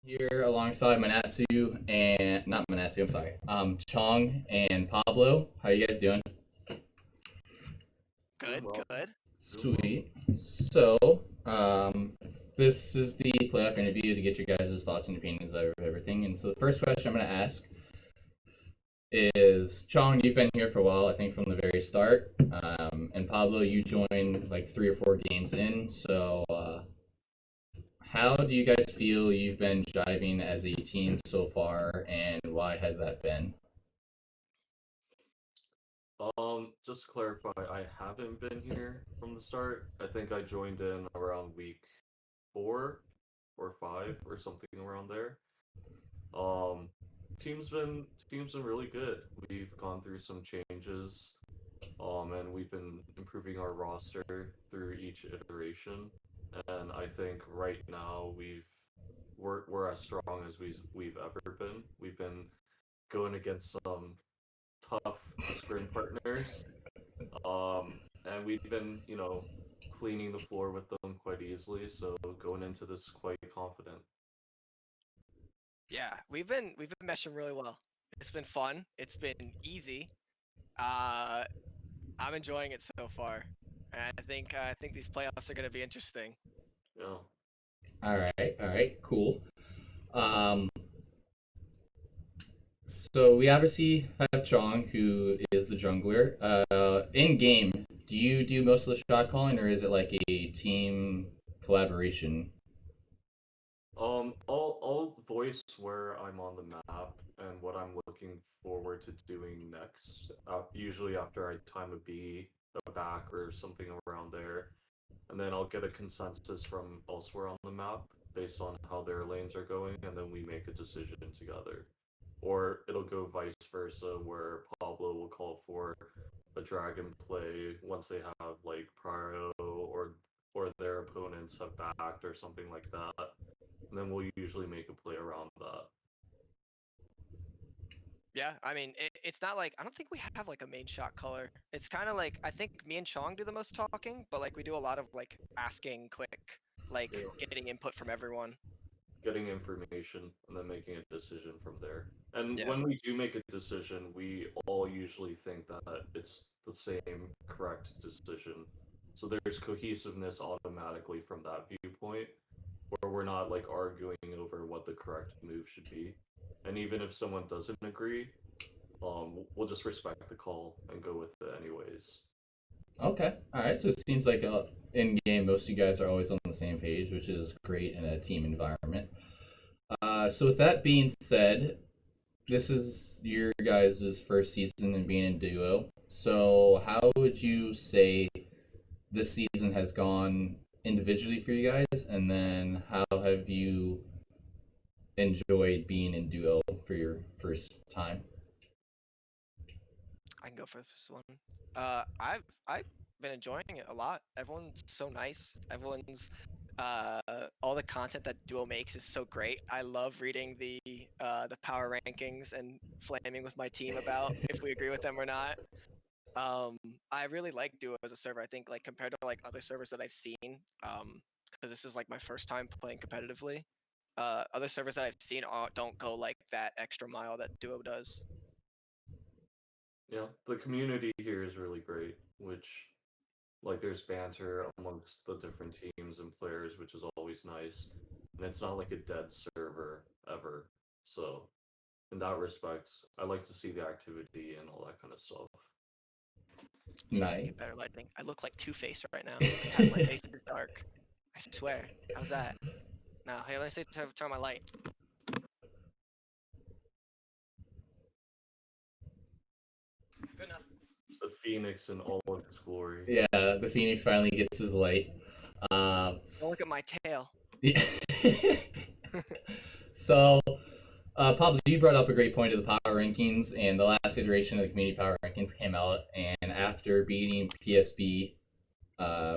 here alongside Manatsu and not Manatsu, I'm sorry. Chong and Pablo. How you guys doing? Good, good. Doing well. Sweet. So, this is the playoff interview to get your guys' thoughts and opinions of everything. And so, the first question I'm going to ask is Chong, you've been here for a while, I think from the very start. And Pablo, you joined like 3 or 4 games in. So, how do you guys feel you've been jiving as a team so far, and why has that been? Just to clarify, I haven't been here from the start. I think I joined in around week 4 or 5 or something around there. Um, team's been really good. We've gone through some changes, and we've been improving our roster through each iteration. And I think right now we're as strong as we've ever been. We've been going against some tough scrim partners. And we've been, cleaning the floor with them quite easily. So going into this quite confident. Yeah, we've been meshing really well. It's been fun. It's been easy. Uh, I'm enjoying it so far. And I think these playoffs are going to be interesting. Yeah. All right, cool. Um, so we obviously have Chong, who is the jungler. In game, do you do most of the shot calling, or is it like a team collaboration? I'll voice where I'm on the map and what I'm looking forward to doing next. Usually after I time a B, a back, or something around there, and then I'll get a consensus from elsewhere on the map based on how their lanes are going, and then we make a decision together. Or it'll go vice versa, where Pablo will call for a dragon play once they have like prio or their opponents have backed or something like that, and then we'll usually make a play around that. Yeah, I mean, it's not like I don't think we have like a main shot color. It's kind of like I think me and Chong do the most talking, but like we do a lot of like asking quick, like Yeah. getting input from everyone. Getting information and then making a decision from there. And Yeah. when we do make a decision, we all usually think that it's the same correct decision. So there's cohesiveness automatically from that viewpoint, where we're not like arguing over what the correct move should be. And even if someone doesn't agree, we'll just respect the call and go with it anyways. Okay, all right. So it seems like in game, most of you guys are always on the same page, which is great in a team environment. So with that being said, this is your guys' first season in being in duo. So how would you say this season has gone individually for you guys, and then how have you enjoyed being in duo for your first time? I can go for this one. I've been enjoying it a lot. Everyone's so nice. Everyone's uh all the content that Duo makes is so great. I love reading the power rankings and flaming with my team about if we agree with them or not. Um, I really like Duo as a server. I think like compared to like other servers that I've seen, because this is like my first time playing competitively. Other servers that I've seen don't go like that extra mile that Duo does. Yeah, the community here is really great, which like there's banter amongst the different teams and players, which is always nice. And it's not like a dead server ever. So in that respect, I like to see the activity and all that kind of stuff. See if I can get Nice. better lighting. I look like Two-Face right now because half my face is dark. I swear. How's that? No, hey, let me see. Turn my light. Good enough. The Phoenix in all of its glory. Yeah, the Phoenix finally gets his light. Uh, Don't look at my tail. yeah. So, Pablo, you brought up a great point of the power rankings, and the last iteration of the community power rankings came out, and after beating PSB,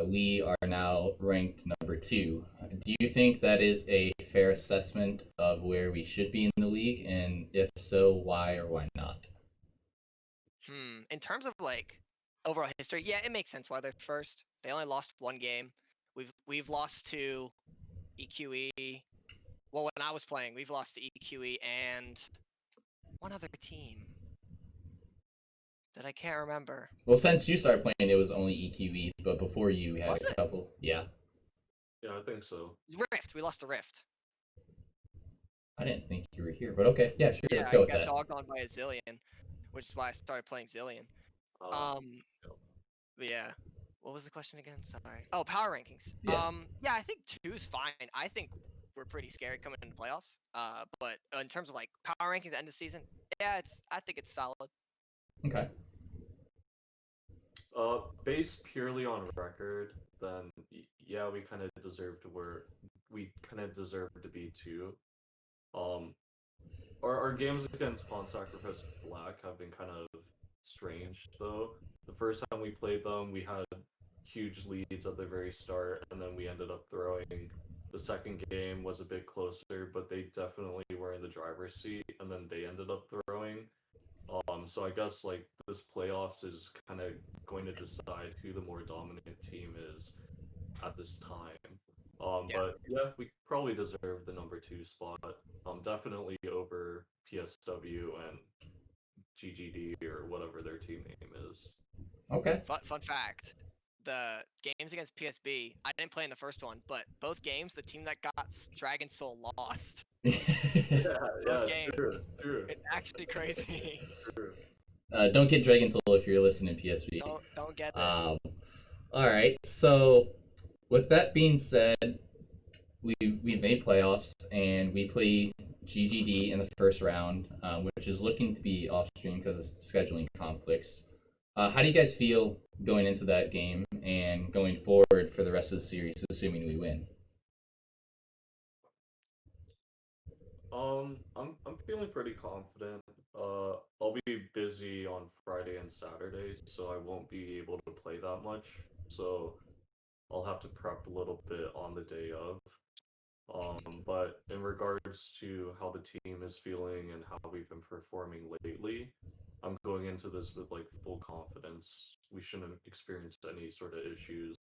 we are now ranked number 2. Do you think that is a fair assessment of where we should be in the league, and if so, why or why not? In terms of like overall history, yeah, it makes sense why they're first. They only lost one game. We've lost to EQE. well, when I was playing, we've lost to EQE and one other team that I can't remember. Well, since you started playing, it was only EQE, but before you had Was a it? couple. Yeah. Yeah, I think so. Rift. We lost to Rift. I didn't think you were here, but okay. Yeah, sure. Yeah, Let's I go with got that. dogged on by a Zillion, which is why I started playing Zillion. Uh, But yeah. What was the question again? Sorry. Oh, power rankings. Yeah. Yeah, I think 2's fine. I think we're pretty scary coming into playoffs. But in terms of like power rankings end of season, yeah, I think it's solid. Okay. Based purely on record, then yeah, we kind of deserve to be too. Um, our games against Pawn Sacrifice Black have been kind of strange though. The first time we played them, we had huge leads at the very start, and then we ended up throwing. The second game was a bit closer, but they definitely were in the driver's seat, and then they ended up throwing. So I guess like this playoffs is kind of going to decide who the more dominant team is at this time. Yeah. But yeah, we probably deserve the number 2 spot. Definitely over PSW and GGD or whatever their team name is. Okay. Fun fact: the games against PSB, I didn't play in the first one, but both games, the team that got Dragon Soul lost. Yeah, Both yeah, games. true, It's actually crazy. true. Don't get Dragon Soul if you're listening, PSV. Don't get it. All right. So, with that being said, we've made playoffs and we play GGD in the first round, which is looking to be off stream because of scheduling conflicts. How do you guys feel going into that game and going forward for the rest of the series, assuming we win? I'm feeling pretty confident. I'll be busy on Friday and Saturday, so I won't be able to play that much. So I'll have to prep a little bit on the day of. But in regards to how the team is feeling and how we've been performing lately, I'm going into this with like full confidence. We shouldn't experience any sort of issues.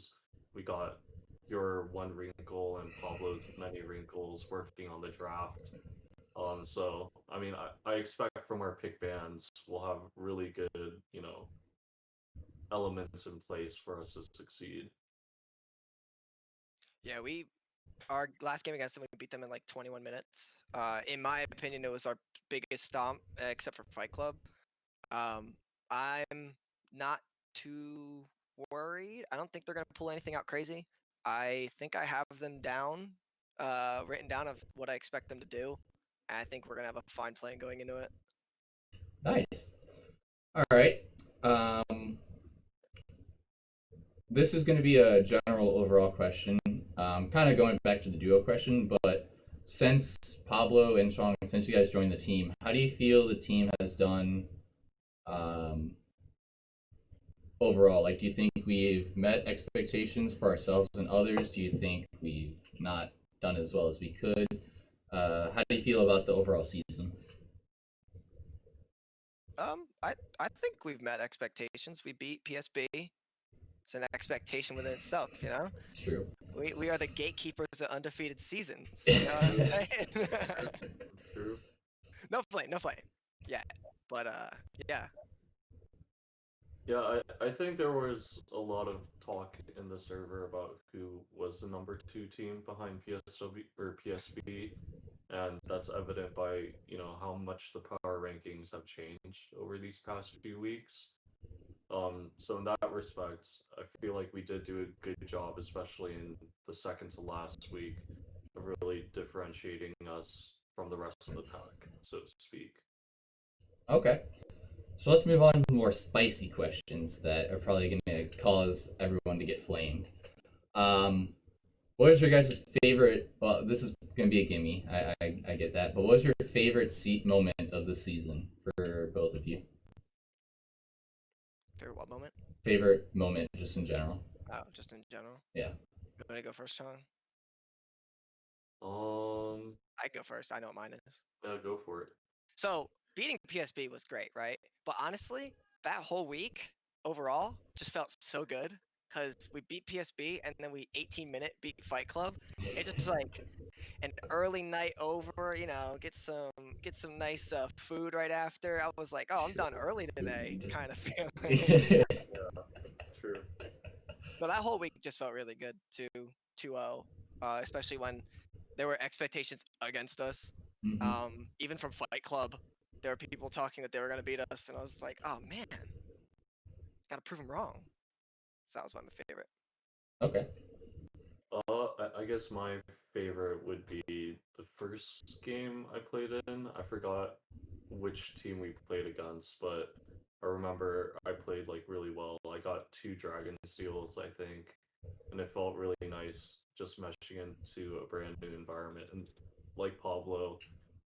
We got your one wrinkle and Pablo's many wrinkles working on the draft. So I mean, I expect from our pick bands we'll have really good, elements in place for us to succeed. Yeah, our last game against them, we beat them in like 21 minutes. In my opinion, it was our biggest stomp, except for Fight Club. I'm not too worried. I don't think they're gonna pull anything out crazy. I think I have them down, written down of what I expect them to do. And I think we're gonna have a fine plan going into it. Nice. All right. This is going to be a general overall question. Kind of going back to the duo question, but since Pablo and Chong, since you guys joined the team, how do you feel the team has done um, overall? Like, do you think we've met expectations for ourselves and others? Do you think we've not done as well as we could? How do you feel about the overall season? I think we've met expectations. We beat PSB. It's an expectation within itself, you know. True. We are the gatekeepers of undefeated seasons. You know what I'm saying? True. No flame, no flame. Yeah, but yeah. Yeah, I think there was a lot of talk in the server about who was the number 2 team behind PSW or PSB, and that's evident by, how much the power rankings have changed over these past few weeks. So in that respect, I feel like we did do a good job, especially in the second to last week, of really differentiating us from the rest of the pack, so to speak. Okay. So let's move on to more spicy questions that are probably going to cause everyone to get flamed. What is your guys' favorite? Well, this is going to be a gimme. I get that. But what was your favorite seat moment of the season for both of you? Favorite what moment? Favorite moment, just in general. Oh, just in general. Yeah. You want to go first, Sean? Um, I go first. I know what mine is. yeah, go for it. So beating PSB was great, right? But honestly, that whole week overall just felt so good because we beat PSB and then we 18-minute beat Fight Club. It just like an early night over, get some nice food right after. I was like, oh, I'm done early today, Food. kind of feeling. Mm-hmm. Yeah, true. But that whole week just felt really good too. 2-0, especially when there were expectations against us. Even from Fight Club, there were people talking that they were gonna beat us, and I was like, oh man, gotta prove them wrong. So that was my favorite. Okay. I guess my favorite would be the first game I played in. I forgot which team we played against, but I remember I played like really well. I got 2 dragon seals, I think, and it felt really nice just meshing into a brand new environment. And like Pablo,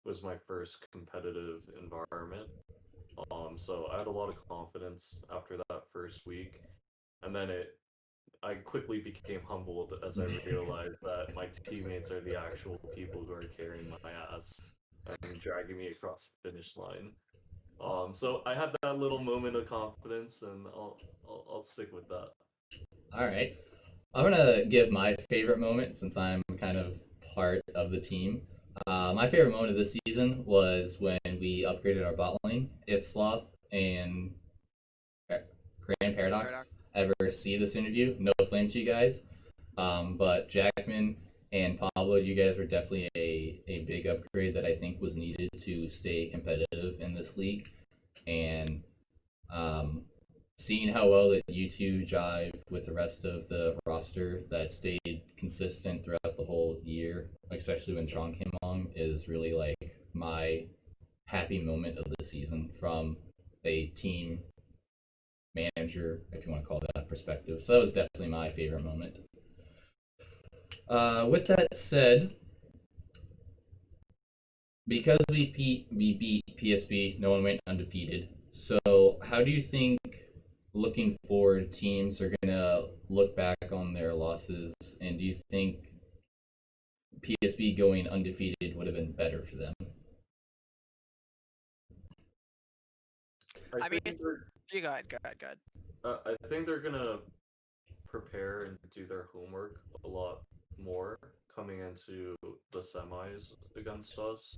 was my first competitive environment. So I had a lot of confidence after that first week, and then I quickly became humbled as I realized that my teammates are the actual people who are carrying my ass and dragging me across the finish line. So I had that little moment of confidence, and I'll stick with that. All right. I'm gonna give my favorite moment since I'm kind of part of the team. My favorite moment of this season was when we upgraded our bot lane. If Sloth and Grand Paradox. Paradox ever see this interview, no flame to you guys. But Jackman and Pablo, you guys were definitely a big upgrade that I think was needed to stay competitive in this league. And um, seeing how well that you two jive with the rest of the roster that stayed consistent throughout the whole year, especially when Tron came along, is really like my happy moment of the season from a team manager, if you want to call that perspective. So that was definitely my favorite moment. With that said, because we beat PSB, no one went undefeated. So how do you think looking forward teams are gonna look back on their losses, and do you think PSB going undefeated would have been better for them? I mean, think they're you go ahead, go ahead, go ahead. I think they're gonna prepare and do their homework a lot more coming into the semis against us.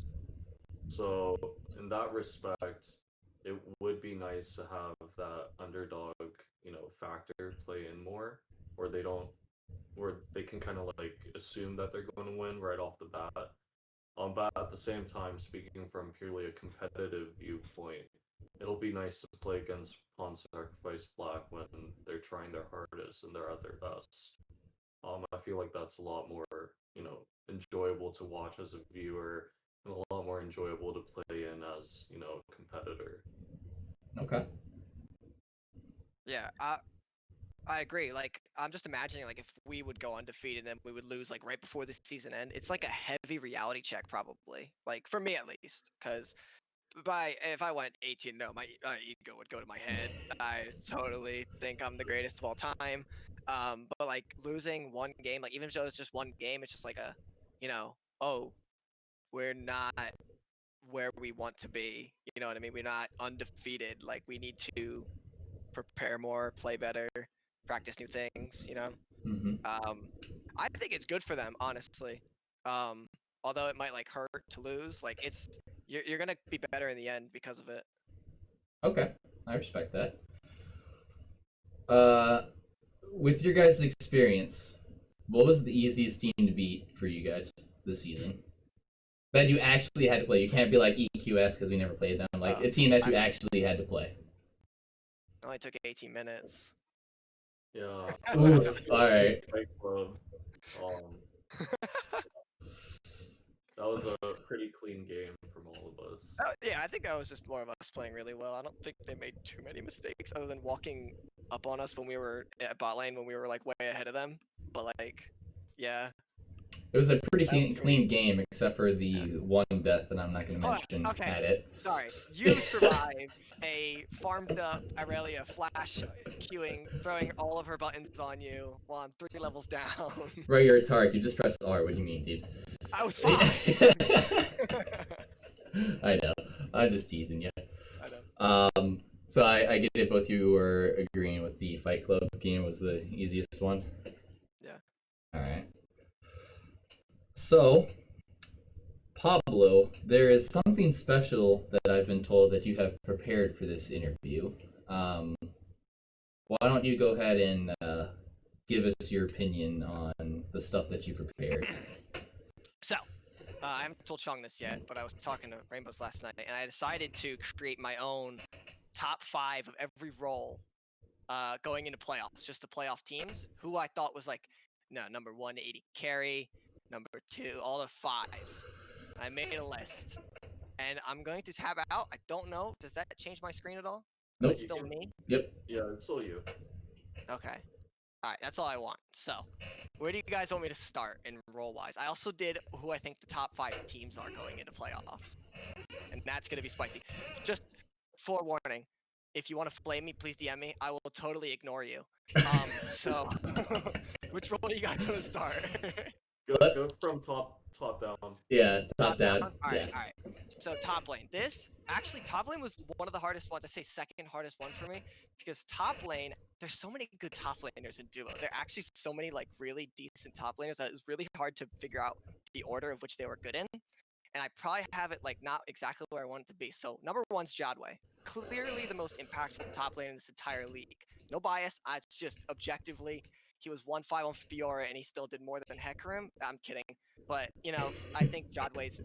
So in that respect, it would be nice to have that underdog, factor play in more, where they don't, where they can kind of like assume that they're going to win right off the bat. But at the same time, speaking from purely a competitive viewpoint, it'll be nice to play against Pawn Sacrifice Black when they're trying their hardest and they're at their best. I feel like that's a lot more, enjoyable to watch as a viewer and a lot more enjoyable to play in as, a competitor. Okay. Yeah, I agree. Like, I'm just imagining like if we would go undefeated and then we would lose like right before the season end. It's like a heavy reality check, probably. Like for me at least, because if I went 18-0, my ego would go to my head. I totally think I'm the greatest of all time. But like losing one game, like even if it was just one game, it's just like oh, we're not where we want to be. You know what I mean? We're not undefeated. Like we need to prepare more, play better, practice new things. Mm-hmm. I think it's good for them, honestly. Um, Although it might like hurt to lose, like you're gonna be better in the end because of it. Okay, I respect that. Uh, with your guys' experience, what was the easiest team to beat for you guys this season? That you actually had to play. You can't be like EQS because we never played them. Like a team that I you mean, actually had to play. it only took 18 minutes. Yeah, I Oof. feel All like in right. Fight Club, um, that was a pretty clean game from all of us. Yeah, I think that was just more of us playing really well. I don't think they made too many mistakes other than walking up on us when we were at bot lane when we were like way ahead of them. But like, yeah, It was a pretty that was clean game, except for yeah. the one death that I'm not going to Hold mention on. Okay. at it. Sorry. You survived a farmed up Aurelia flash queuing, throwing all of her buttons on you while I'm 3 levels down. Bro, you're a Tark. You just pressed R. What do you mean, dude? I was fine. I know. I'm just teasing you. I know. So I get it. Both you were agreeing with the Fight Club game was the easiest one. Yeah. All right. So Pablo, there is something special that I've been told that you have prepared for this interview. Um, why don't you go ahead and give us your opinion on the stuff that you prepared? So, I haven't told Chong this yet, but I was talking to Rainbows last night, and I decided to create my own top 5 of every role going into playoffs, just the playoff teams, who I thought was like, no, number 1 80 carry, number 2, all the 5. I made a list, and I'm going to tab out. I don't know. Does that change my screen at all? Nope. It's still me? Yep. Yeah, it's still you. Okay. All right, that's all I want. So, where do you guys want me to start in role-wise? I also did who I think the top 5 teams are going into playoffs, and that's going to be spicy. Just forewarning, if you want to flame me, please DM me. I will totally ignore you. So, which role do you guys want to start? Go from top down. Yeah, top down. All right, Yeah. all right. So top lane. Top lane was one of the hardest ones. I say second hardest one for me because top lane, there's so many good top laners in duo. There are actually so many like really decent top laners that it's really hard to figure out the order of which they were good in. And I probably have it like not exactly where I want it to be. So number one's Jadway. Clearly the most impactful top lane in this entire league. No bias. It's just objectively, he was 1-5 on Fiora and he still did more than Hecarim. I'm kidding. But, I think Jadway's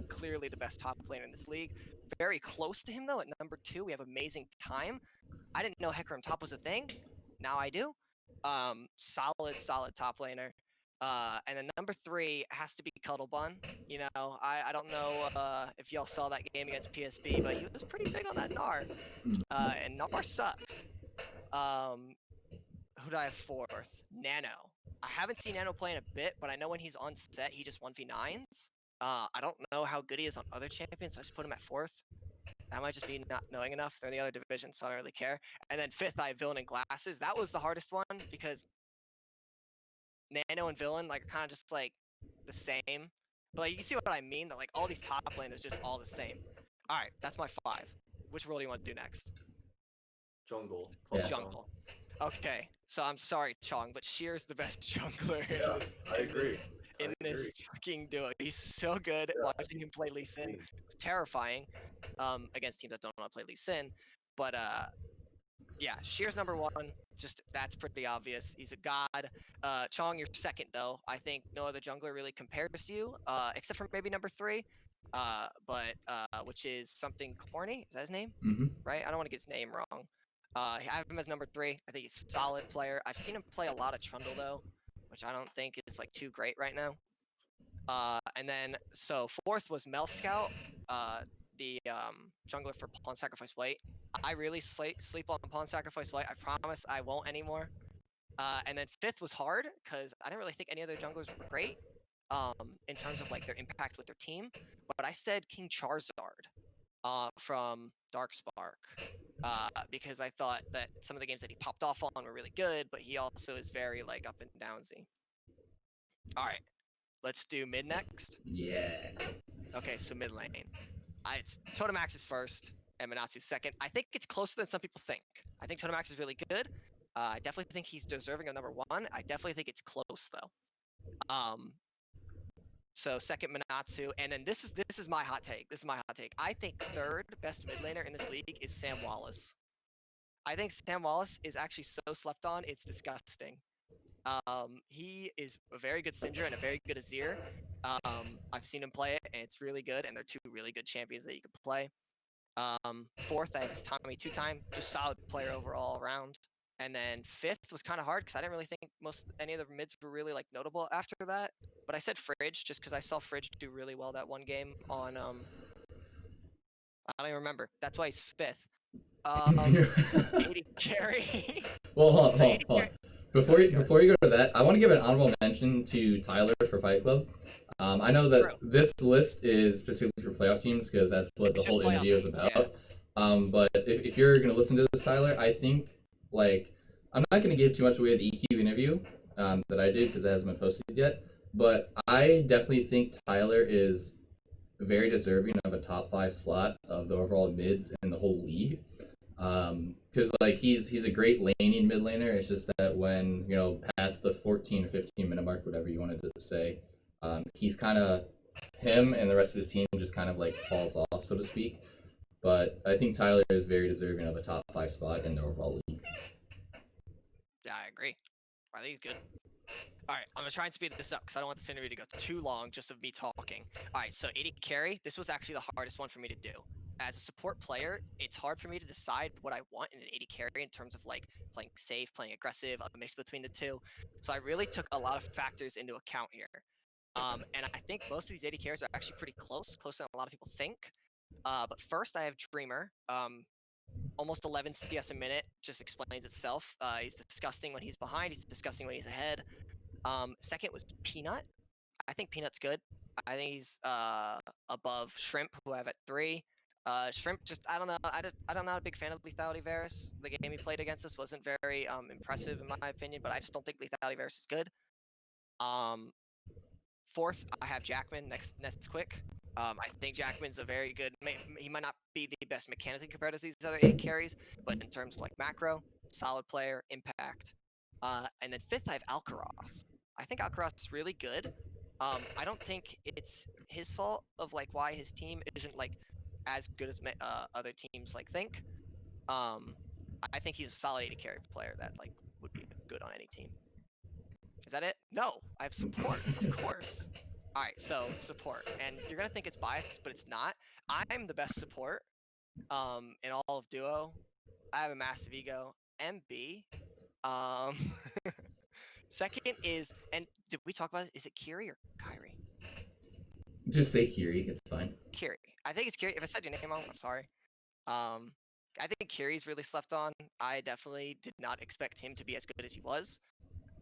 clearly the best top laner in this league. Very close to him, though, at number 2. We have Amazing Time. I didn't know Hecarim top was a thing. Now I do. Solid top laner. And then number 3 has to be Cuddlebun. I don't know if y'all saw that game against PSB, but he was pretty big on that Gnar. And Gnar sucks. Who do I have 4th? Nano. I haven't seen Nano play in a bit, but I know when he's on set, he just 1v9s. I don't know how good he is on other champions, so I just put him at 4th. That might just be not knowing enough. They're in the other division, so I don't really care. And then 5th, I have Villain and Glasses. That was the hardest one because Nano and Villain are kind of just like the same. But you see what I mean? That all these top laners just all the same. All right, that's my 5. Which role do you want to do next? Jungle. Yeah. Jungle. Okay, so I'm sorry, Chong, but Shear's the best jungler Yeah, I agree. in this fucking duo. He's so good. Yeah. Watching him play Lee Sin was terrifying against teams that don't want to play Lee Sin. But yeah, Shear's number 1. That's pretty obvious. He's a god. Chong, you're 2nd though. I think no other jungler really compares to you, except for maybe number 3. Which is something corny. Is that his name? Mm-hmm. Right? I don't want to get his name wrong. I have him as number 3. I think he's a solid player. I've seen him play a lot of Trundle though, which I don't think is too great right now. And then so 4th was Mel Scout, the jungler for Pawn Sacrifice White. I really sleep on Pawn Sacrifice White. I promise I won't anymore. And then 5th was hard because I didn't really think any other junglers were great in terms of their impact with their team. But I said King Charizard from Darkspark. Because I thought that some of the games that he popped off on were really good, but he also is very up and downsy. All right, let's do mid next. Yeah. Okay, so mid lane. It's Totemax is 1st and Manatsu 2nd. I think it's closer than some people think. I think Totemax is really good. I definitely think he's deserving of number 1. I definitely think it's close though. So 2nd Manatsu, and then this is my hot take. I think 3rd best mid laner in this league is Sam Wallace. I think Sam Wallace is actually so slept on, it's disgusting. He is a very good Syndra and a very good Azir. I've seen him play it, and it's really good, and they're 2 really good champions that you could play. 4th, I have Tommy 2-time, just solid player overall around. And then 5th was kind of hard because I didn't really think any of the mids were really notable after that. But I said Fridge just because I saw Fridge do really well that one game on I don't even remember. That's why he's 5th. 80 carry. Well, hold on. Before you go to that, I want to give an honorable mention to Tyler for Fight Club. I know that this list is specifically for playoff teams because that's what the whole interview is about. Yeah. But if you're gonna listen to this, Tyler, I think I'm not gonna give too much away of the EQ interview that I did because it hasn't been posted yet. But I definitely think Tyler is very deserving of a top 5 slot of the overall mids in the whole league. Because he's a great laning mid laner. It's just that when past the 14 or 15 minute mark, whatever you wanted to say, he's kind of him and the rest of his team just kind of like falls off, so to speak. But I think Tyler is very deserving of a top 5 spot in the overall league. Yeah, I agree. I think he's good. All right, I'm gonna try and speed this up because I don't want this interview to go too long just of me talking. All right, so AD carry, this was actually the hardest one for me to do. As a support player, it's hard for me to decide what I want in an AD carry in terms of like playing safe, playing aggressive, a mix between the two. So I really took a lot of factors into account here. And I think most of these AD carries are actually pretty closer than a lot of people think. But first, I have Dreamer. Almost 11 CS a minute just explains itself. He's disgusting when he's behind. He's disgusting when he's ahead. Second was Peanut. I think Peanut's good. I think he's above Shrimp, who I have at 3. Shrimp, just I don't know. I'm not a big fan of Lethality Varus. The game he played against us wasn't very impressive in my opinion, but I just don't think Lethality Varus is good. Fourth, I have Jackman next quick. I think Jackman's a very good. He might not be the best mechanically compared to these other 8 carries, but in terms of like macro, solid player, impact. And then fifth, I have Alcaroth. I think Alcaroth is really good. I don't think it's his fault of like why his team isn't like as good as other teams like think. I think he's a solid AD carry player that like would be good on any team. Is that it? No, I have support, of course. All right, so support, and you're gonna think it's biased, but it's not. I'm the best support in all of Duo. I have a massive ego. MB. Um, second is, and did we talk about it? Is it Kiri or Kyrie? Just say Kiri, it's fine. Kiri. I think it's Kiri. If I said your name wrong, I'm sorry. I think Kiri's really slept on. I definitely did not expect him to be as good as he was.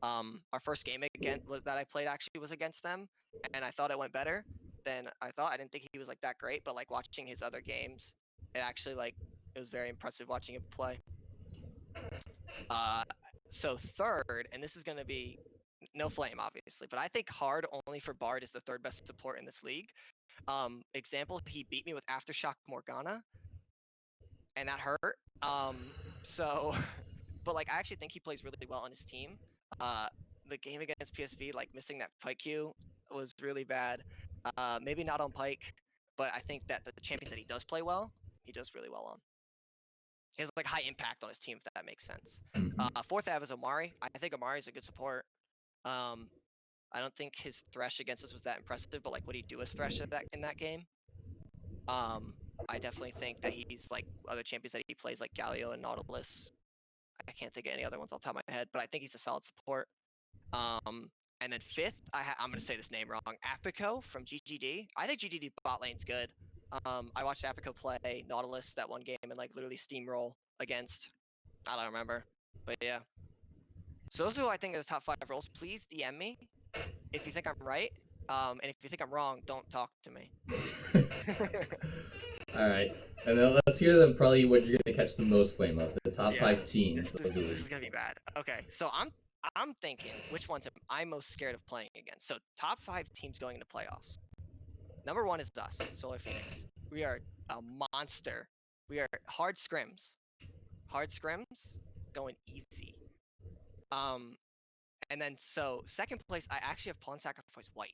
Our first game again was that I played actually was against them, and I thought it went better than I thought. I didn't think he was like that great, but like watching his other games, it actually like it was very impressive watching him play. So third, and this is gonna be no flame obviously, but I think hard only for Bard is the third best support in this league. Example, he beat me with Aftershock Morgana, and that hurt. So but like I actually think he plays really well on his team. The game against PSV, like missing that Pike Q was really bad. Maybe not on Pike, but I think that the champions that he does play well, he does really well on. He has like high impact on his team, if that makes sense. Fourth I have is Omari. I think Omari is a good support. I don't think his Thresh against us was that impressive, but like what he do as Thresh in that game. I definitely think that he's like other champions that he plays, like Galio and Nautilus. I can't think of any other ones off the top of my head, but I think he's a solid support. And then fifth, I'm gonna say this name wrong. Apico from GGD. I think GGD bot lane's good. I watched Apico play Nautilus that one game and like literally steamroll against. I don't remember, but yeah. So those are who I think are the top 5 roles. Please DM me if you think I'm right. And if you think I'm wrong, don't talk to me. All right, and then let's hear them. Probably what you're gonna catch the most flame of the top Yeah, 5 teams This of the is league. gonna be bad. Okay, so I'm thinking which ones am I most scared of playing against. So top 5 teams going into playoffs. Number 1 is us, Solar Phoenix. We are a monster. We are hard scrims. Hard scrims, going easy. And then so second place, I actually have Pawn Sacrifice White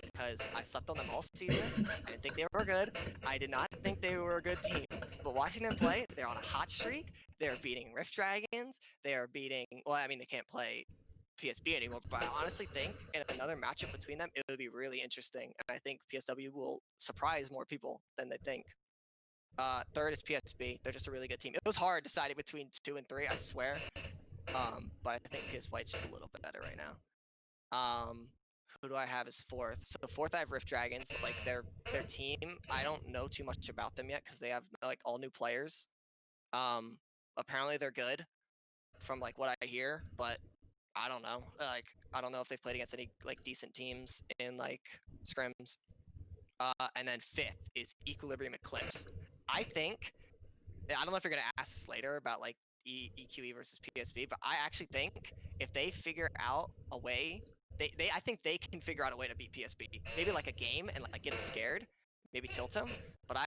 because I slept on them all season. I didn't think they were good. I did not think they were a good team. But watching them play, they're on a hot streak. They're beating Rift Dragons. They are beating. Well, I mean, they can't play PSB anymore. But I honestly think in another matchup between them, it would be really interesting. And I think PSW will surprise more people than they think. Third is PSB. They're just a really good team. It was hard deciding between 2 and 3, I swear. But I think PS White's just a little bit better right now. Who do I have as fourth? So fourth, I have Rift Dragons. Like their team, I don't know too much about them yet because they have like all new players. Apparently they're good from like what I hear, but I don't know. Like I don't know if they've played against any like decent teams in like scrims. And then fifth is Equilibrium Eclipse. I don't know if you're gonna ask us later about like EQE versus PSV, but I actually think if they figure out a way, I think they can figure out a way to beat PSV. Maybe like a game and like get them scared, maybe tilt them. But I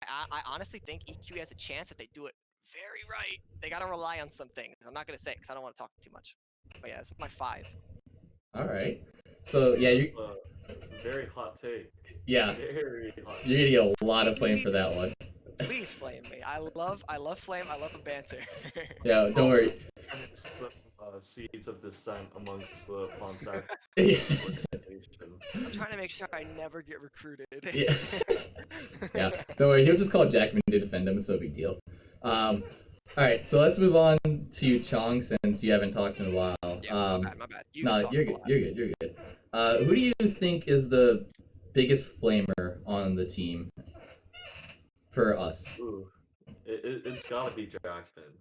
honestly think EQE has a chance if they do it very right. They gotta rely on some things. I'm not gonna say because I don't want to talk too much. But yeah, that's my 5. All right. So yeah, That's a very hot take. yeah, Very hot you're gonna take. get a lot of flame for that Please, one. please flame me. I love flame. I love banter. Yeah, don't Probably worry. some seeds of dissent amongst the Pawn Stars Yeah. organization. I'm trying to make sure I never get recruited. Yeah. Yeah, don't worry. He'll just call Jackman to defend him. It's no big deal. All right, so let's move on to Chong since you haven't talked in a while. Yeah, my bad. You've been No, talking you're a good. lot. You're good. You're good. Who do you think is the biggest flamer on the team for us? Ooh, it's got to be Jackman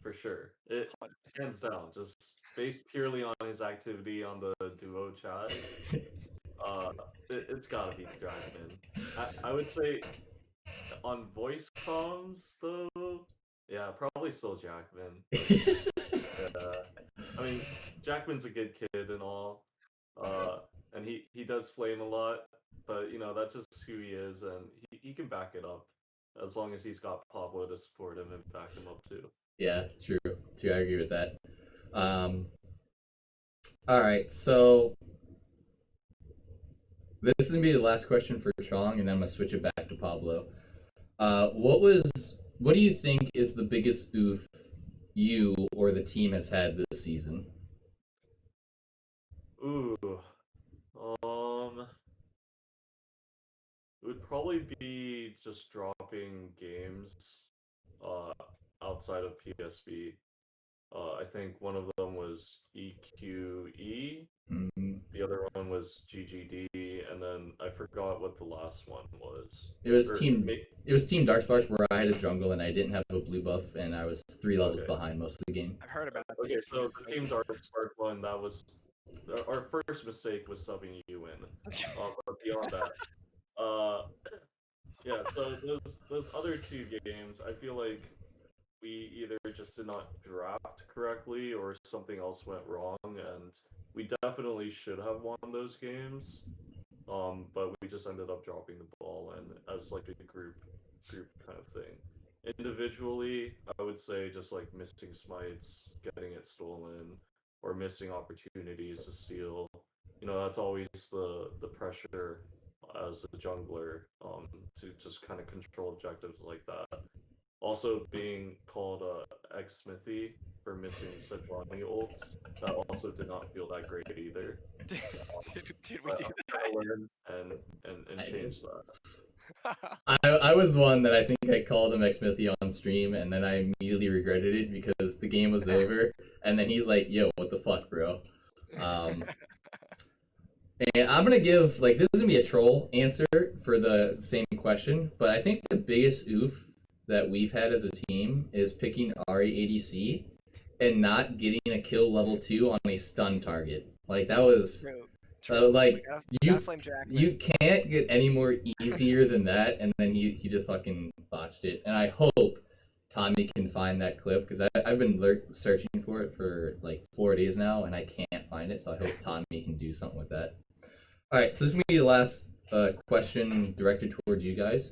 for sure. It 100%. hands down, just based purely on his activity on the duo chat. Uh, it's got to be Jackman. I would say on voice comms though, yeah, probably still Jackman. I mean, Jackman's a good kid and all, uh, and he does flame a lot, but that's just who he is, and he can back it up as long as he's got Pablo to support him and back him up too. Yeah, true. True. I agree with that. Um, all right, so this is gonna be the last question for Chong, and then I'm gonna switch it back to Pablo. What do you think is the biggest oof you or the team has had this season? Ooh, um, it would probably be just dropping games, uh, outside of PSB. I think one of them was EQE, Mm, the other one was GGD, and then I forgot what the last one was. It was Or team. It was Team Darkspark where I had a jungle and I didn't have a blue buff and I was 3 levels okay, behind most of the game. I've heard about okay. these. So the Team Dark Spark one, that was our first mistake was subbing you in. But beyond that, uh, yeah. So those other two games, I feel like we either just did not draft correctly or something else went wrong, and we definitely should have won those games. But we just ended up dropping the ball and as like a group kind of thing. Individually, I would say just like missing smites, getting it stolen, or missing opportunities to steal. That's always the pressure as a jungler, to just kind of control objectives like that. Also, being called ex Smithy for missing Sejuani ults, that also did not feel that great either. Did we But do I'm trying to learn and I did. change that. that? I was the one that I think I called him Xmithy on stream, and then I immediately regretted it because the game was over, and then he's like, "Yo, what the fuck, bro?" Um, and I'm gonna give this is gonna be a troll answer for the same question, but I think the biggest oof that we've had as a team is picking Ari ADC and not getting a kill level 2 on a stun target. Like that was True. True. like Gotta you flame Jackman. you can't get any more easier than that, and then he just fucking botched it. And I hope Tommy can find that clip because I've been searching for it for like 4 days now, and I can't find it. So I hope Tommy can do something with that. All right, so this is gonna be the last question directed towards you guys,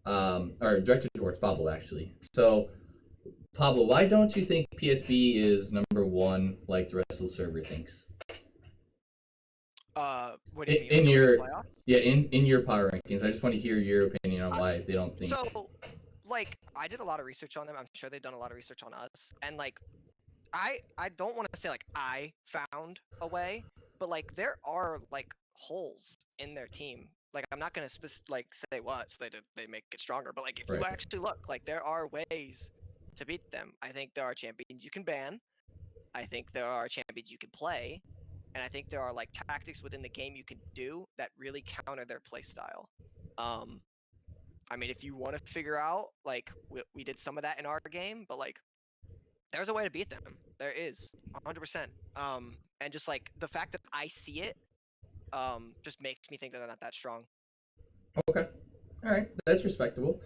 or directed towards Pablo actually. So Pablo, why don't you think PSB is number one like the rest of the server thinks? What do you mean? In Like, your playoffs? yeah, in your power rankings, I just want to hear your opinion on why they don't think. So, like, I did a lot of research on them. I'm sure they've done a lot of research on us, and like, I don't want to say like I found a way, but like there are like holes in their team. Like I'm not gonna like say what so they make it stronger, but like if you Right. actually look, like there are ways to beat them. I think there are champions you can ban. I think there are champions you can play, and I think there are like tactics within the game you can do that really counter their play style. Um, I mean, if you want to figure out, like we did some of that in our game, but like there's a way to beat them. There is 100%. And just like the fact that I see it, just makes me think that they're not that strong. Okay. All right, that's respectable.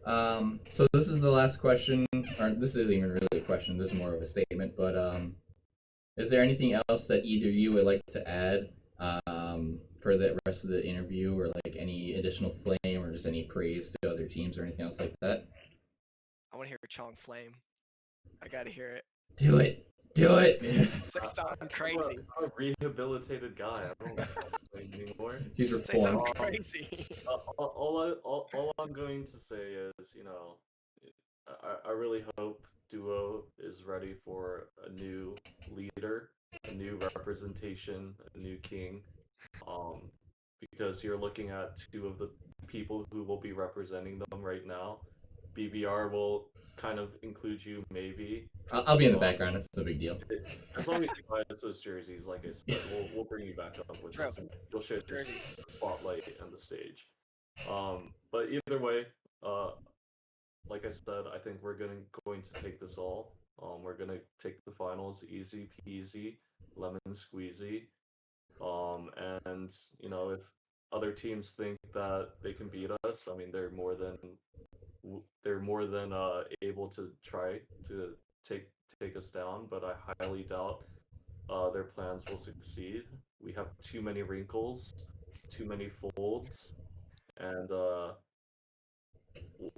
So this is the last question, or this isn't even really a question. This is more of a statement. But is there anything else that either you would like to add for the rest of the interview, or like any additional flame, or just any praise to other teams, or anything else like that? I want to hear Chong Flame. I gotta hear it. Do it. Do it. Say something crazy. I'm a rehabilitated guy. I don't play anymore. He's Say something reformed. crazy. All I'm going to say is, I really hope Duo is ready for a new leader, a new representation, a new king. Um, because you're looking at two of the people who will be representing them right now. BBR will kind of include you, maybe. I'll be in the background. It's no big deal. As long as you buy us those jerseys, like I said, we'll bring you back up with True. us, and you'll share the Jersey. spotlight and the stage. But either way, like I said, I think we're going to take this all. We're gonna take the finals easy peasy, lemon squeezy. And if other teams think that they can beat us, I mean, they're more than able to try to take us down. But I highly doubt their plans will succeed. We have too many wrinkles, too many folds, and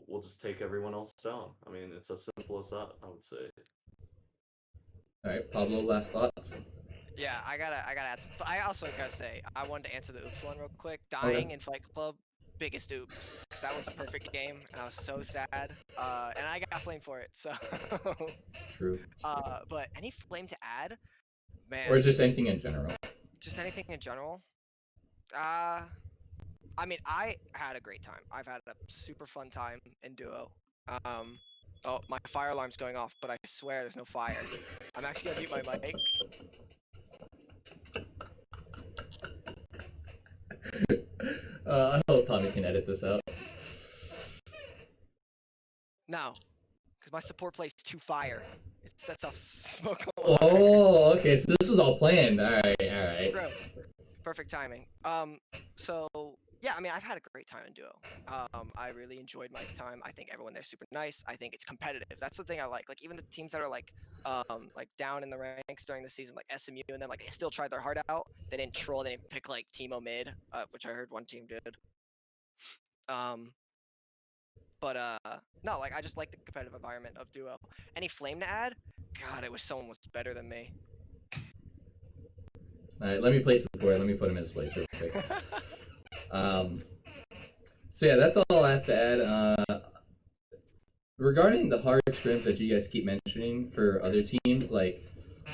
we'll just take everyone else down. I mean, it's as simple as that, I would say. All right, Pablo, last thoughts. Yeah, I gotta add some. I also gotta say, I wanted to answer the oops one real quick. Dying in Fight Club, biggest oops, because that was a perfect game, and I was so sad. And I got flamed for it. So. True. But any flame to add, man. Or just anything in general. Just anything in general. I mean, I had a great time. I've had a super fun time in Duo. Oh, my fire alarm's going off, but I swear there's no fire. I'm actually gonna mute my mic. I hope Tommy can edit this out. No, because my support plays too fire. It sets off smoke. Oh, okay. So this was all planned. All right. True. Perfect timing. So yeah, I mean, I've had a great time in Duo. I really enjoyed my time. I think everyone there's super nice. I think it's competitive. That's the thing I like. Like even the teams that are like down in the ranks during the season, like SMU, and then like they still tried their heart out. They didn't troll. They didn't pick like Teemo mid, which I heard one team did. But no, like I just like the competitive environment of Duo. Any flame to add? God, I wish someone was better than me. All right, let me place the board. Let me put him in his place real quick. So yeah, that's all I have to add. Regarding the hard scrims that you guys keep mentioning for other teams, like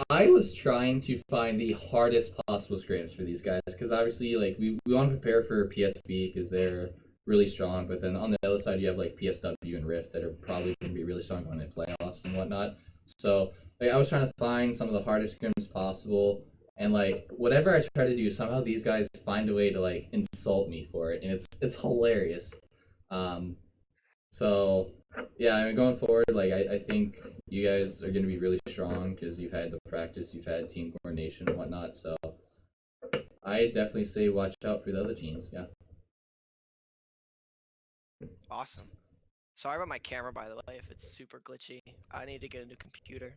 I was trying to find the hardest possible scrims for these guys because obviously, like we want to prepare for PSV because they're really strong, but then on the other side you have like PSW and Rift that are probably going to be really strong going to playoffs and whatnot. So like I was trying to find some of the hardest scrims possible. And like whatever I try to do, somehow these guys find a way to like insult me for it, and it's hilarious. So yeah, I mean going forward, like I think you guys are gonna be really strong because you've had the practice, you've had team coordination and whatnot. So I definitely say watch out for the other teams. Yeah. Awesome. Sorry about my camera, by the way, if it's super glitchy. I need to get a new computer.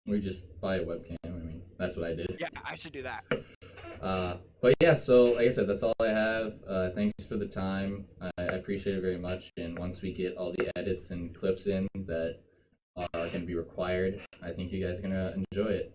We just buy a webcam. I mean, that's what I did. Yeah, I should do that. But yeah, so like I said, that's all I have. Thanks for the time. I appreciate it very much. And once we get all the edits and clips in that are going to be required, I think you guys are going to enjoy it.